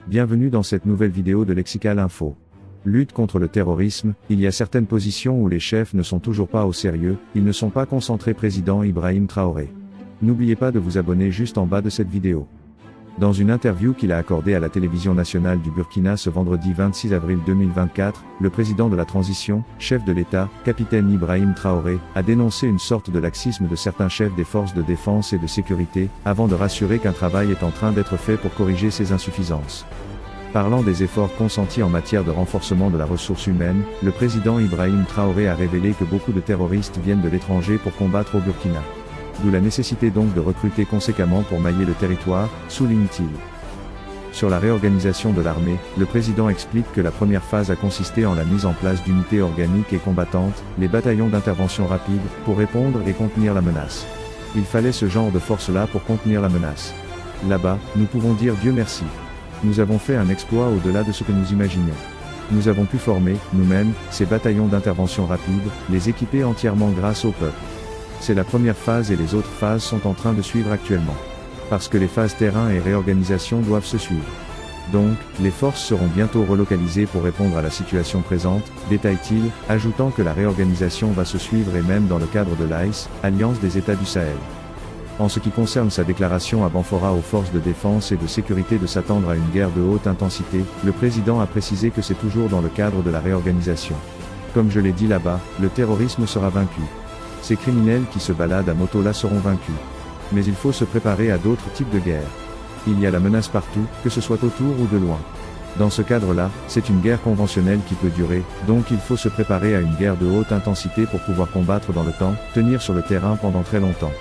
Bienvenue dans cette nouvelle vidéo de Lexical Info. Lutte contre le terrorisme, il y a certaines positions où les chefs ne sont toujours pas au sérieux, ils ne sont pas concentrés. Président Ibrahim Traoré. N'oubliez pas de vous abonner juste en bas de cette vidéo. Dans une interview qu'il a accordée à la télévision nationale du Burkina ce vendredi 26 avril 2024, le président de la transition, chef de l'État, capitaine Ibrahim Traoré, a dénoncé une sorte de laxisme de certains chefs des forces de défense et de sécurité, avant de rassurer qu'un travail est en train d'être fait pour corriger ces insuffisances. Parlant des efforts consentis en matière de renforcement de la ressource humaine, le président Ibrahim Traoré a révélé que beaucoup de terroristes viennent de l'étranger pour combattre au Burkina. D'où la nécessité donc de recruter conséquemment pour mailler le territoire, souligne-t-il. Sur la réorganisation de l'armée, le président explique que la première phase a consisté en la mise en place d'unités organiques et combattantes, les bataillons d'intervention rapide, pour répondre et contenir la menace. Il fallait ce genre de force-là pour contenir la menace. Là-bas, nous pouvons dire Dieu merci. Nous avons fait un exploit au-delà de ce que nous imaginions. Nous avons pu former, nous-mêmes, ces bataillons d'intervention rapide, les équiper entièrement grâce au peuple. C'est la première phase et les autres phases sont en train de suivre actuellement. Parce que les phases terrain et réorganisation doivent se suivre. Donc, les forces seront bientôt relocalisées pour répondre à la situation présente, détaille-t-il, ajoutant que la réorganisation va se suivre et même dans le cadre de l'AIS, Alliance des États du Sahel. En ce qui concerne sa déclaration à Banfora aux forces de défense et de sécurité de s'attendre à une guerre de haute intensité, le président a précisé que c'est toujours dans le cadre de la réorganisation. Comme je l'ai dit là-bas, le terrorisme sera vaincu. Ces criminels qui se baladent à moto là seront vaincus. Mais il faut se préparer à d'autres types de guerres. Il y a la menace partout, que ce soit autour ou de loin. Dans ce cadre-là, c'est une guerre conventionnelle qui peut durer, donc il faut se préparer à une guerre de haute intensité pour pouvoir combattre dans le temps, tenir sur le terrain pendant très longtemps.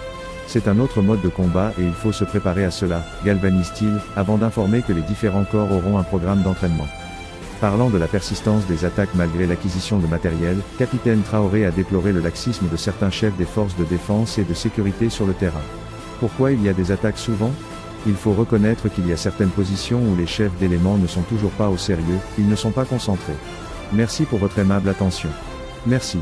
C'est un autre mode de combat et il faut se préparer à cela, galvanise-t-il, avant d'informer que les différents corps auront un programme d'entraînement. Parlant de la persistance des attaques malgré l'acquisition de matériel, capitaine Traoré a déploré le laxisme de certains chefs des forces de défense et de sécurité sur le terrain. Pourquoi il y a des attaques souvent ? Il faut reconnaître qu'il y a certaines positions où les chefs d'éléments ne sont toujours pas au sérieux, ils ne sont pas concentrés. Merci pour votre aimable attention. Merci.